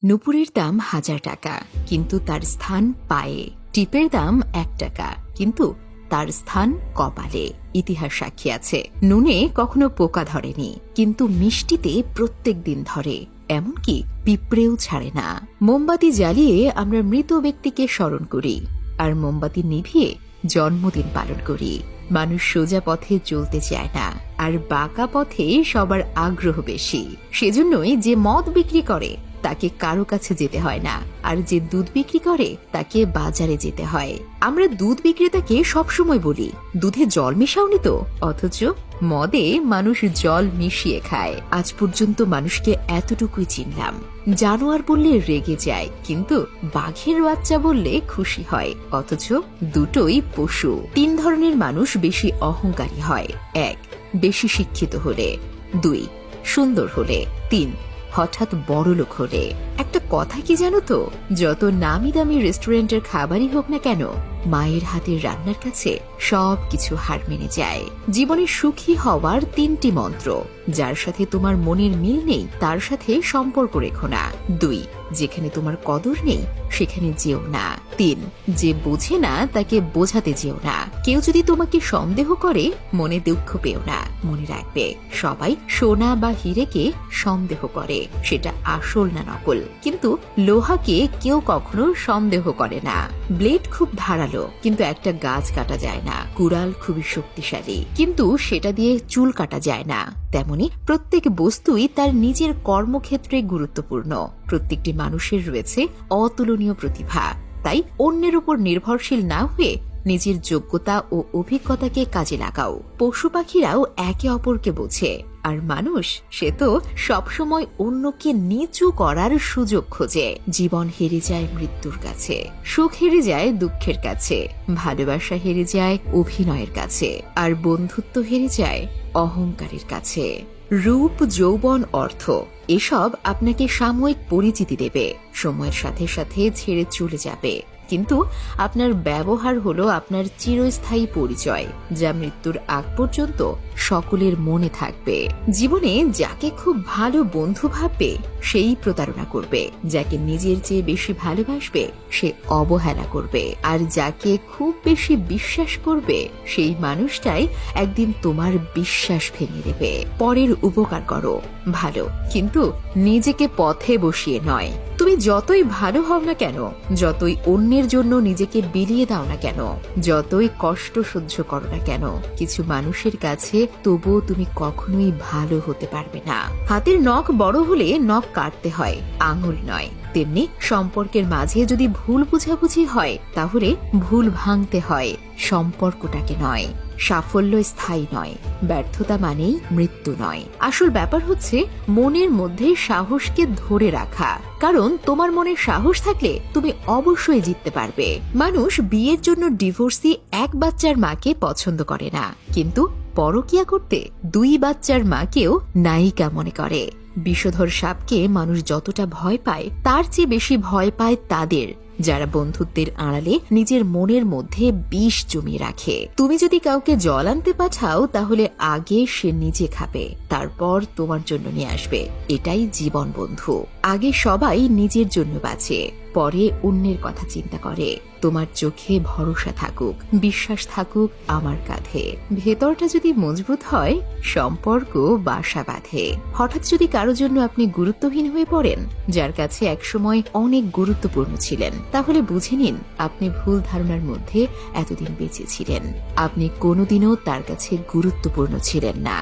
নুপুরের দাম 1000 টাকা, কিন্তু তার স্থান পায়ে। টিপের দাম 1 টাকা, কিন্তু তার স্থান কপালে। ইতিহাস সাক্ষী আছে, নুনে কখনো পোকা ধরেনি, কিন্তু মিষ্টিতে প্রত্যেক দিন ধরে। এমনকি পিঁপড়েও ছাড়ে না। মোমবাতি জ্বালিয়ে আমরা মৃত ব্যক্তিকে স্মরণ করি, আর মোমবাতি নিভিয়ে জন্মদিন পালন করি। মানুষ সোজা পথে চলতে চায় না, আর বাঁকা পথে সবার আগ্রহ বেশি। সেজন্যই যে মদ বিক্রি করে তাকে কারো কাছে যেতে হয় না, আর যে দুধ বিক্রি করে তাকে বাজারে যেতে হয়। আমরা দুধ বিক্রেতাকে সবসময় বলি, দুধে জল মিশাওনি তো, অথচ মদে মানুষ জল মিশিয়ে খায়। আজ পর্যন্ত মানুষকে এতটুকুই চিনলাম, জানোয়ার বললে রেগে যায়, কিন্তু বাঘের বাচ্চা বললে খুশি হয়। অথচ দুটোই পশু। 3 ধরনের মানুষ বেশি অহংকারী হয়। 1. বেশি শিক্ষিত হলে। 2. সুন্দর হলে। 3. হঠাৎ বড়লোক হলে। একটা কথা কি জানো তো, যত নামি দামি রেস্টুরেন্টের খাবারই হোক না কেন, মায়ের হাতের রান্নার কাছে সবকিছু হার মেনে যায়। জীবনে সুখী হওয়ার 3টি মন্ত্র। যার সাথে তোমার মনের মিল নেই তার সাথে সম্পর্ক রেখো না। 2. যেখানে তোমার কদর নেই সেখানে যেও না। 3. যে বোঝে না তাকে বোঝাতে যেও না। কেউ যদি তোমাকে সন্দেহ করে মনে দুঃখ পেও না। মনে রাখবে, সবাই সোনা বা হীরেকে সন্দেহ করে, সেটা আসল না নকল। কিন্তু লোহাকে কেউ কখনো সন্দেহ করে না। ব্লেড খুব ধারালো, কিন্তু একটা গাছ কাটা যায় না। কুড়াল খুবই শক্তিশালী, কিন্তু সেটা দিয়ে চুল কাটা যায় না। তেমনি প্রত্যেক বস্তুই তার নিজের কর্মক্ষেত্রে গুরুত্বপূর্ণ। প্রত্যেকটি মানুষের রয়েছে অতুলনীয় প্রতিভা। তাই অন্যের উপর নির্ভরশীল না হয়ে নিজের যোগ্যতা ও অভিজ্ঞতাকে কাজে লাগাও। পশু পাখিরাও একে অপরকে বোঝে, আর মানুষ সে তো সবসময় অন্যকে নিচু করার সুযোগ খোঁজে। জীবন হেরে যায় মৃত্যুর কাছে, সুখ হেরে যায় দুঃখের কাছে, ভালোবাসা হেরে যায় অভিনয়ের কাছে, আর বন্ধুত্ব হেরে যায় অহংকারের কাছে। রূপ, যৌবন, অর্থ এসব আপনাকে সাময়িক পরিচিতি দেবে, সময়ের সাথে সাথে ছেড়ে চলে যাবে। কিন্তু আপনার ব্যবহার হলো আপনার চিরস্থায়ী পরিচয়, যা মৃত্যুর আগ পর্যন্ত সকলের মনে থাকবে। জীবনে যাকে খুব ভালো বন্ধু ভাববে সেই প্রতারণা করবে, যাকে নিজের চেয়ে বেশি ভালোবাসবে সে অবহেলা করবে, আর যাকে খুব বেশি বিশ্বাস করবে সেই মানুষটাই একদিন তোমার বিশ্বাস ভেঙে দেবে। পরের উপকার করো ভালো, কিন্তু নিজেকে পথে বসিয়ে নয়। তুমি যতই ভালো হও না কেন, যতই অন্যের জন্য নিজেকে বিলিয়ে দাও না কেন, যতই কষ্ট সহ্য করো না কেন, কিছু মানুষের কাছে তবুও তুমি কখনোই ভালো হতে পারবে না। হাতের নখ বড় হলে নখ কাটতে হয়, আঙুল নয়। তেমনি সম্পর্কের মাঝে যদি ভুল বুঝাবুঝি হয় তাহলে ভুল ভাঙতে হয়, সম্পর্কটাকে নয়। সাফল্য স্থায়ী নয়, ব্যর্থতা মানেই মৃত্যু নয়। আসল ব্যাপার হচ্ছে মনের মধ্যে সাহসকে ধরে রাখা, কারণ তোমার মনে সাহস থাকলে তুমি অবশ্যই জিততে পারবে। মানুষ বিয়ের জন্য ডিভোর্সি এক বাচ্চার মাকে পছন্দ করে না, কিন্তু পরকিয়া করতে 2 বাচ্চার মাকেও নায়িকা মনে করে। বিষধর সাপকে মানুষ যতটা ভয় পায় তার চেয়ে বেশি ভয় পায় তাদের যারা বন্ধুত্বের আড়ালে নিজের মনের মধ্যে বিষ জমিয়ে রাখে। তুমি যদি কাউকে জল আনতে পাঠাও তাহলে আগে সে নিজে খাবে, তারপর তোমার জন্য নিয়ে আসবে। এটাই জীবন বন্ধু। আগে সবাই নিজের জন্য বাঁচে, পরে অন্যের কথা চিন্তা করে। তোমার চোখে ভরসা থাকুক, বিশ্বাস থাকুক আমার কাঁধে। ভেতরটা যদি মজবুত হয় সম্পর্ক বাসা বাঁধে। হঠাৎ যদি কারো জন্য আপনি গুরুত্বহীন হয়ে পড়েন, যার কাছে একসময় অনেক গুরুত্বপূর্ণ ছিলেন, তাহলে বুঝে নিন আপনি ভুল ধারণার মধ্যে এতদিন বেঁচে ছিলেন। আপনি কোনোদিনও তার কাছে গুরুত্বপূর্ণ ছিলেন না।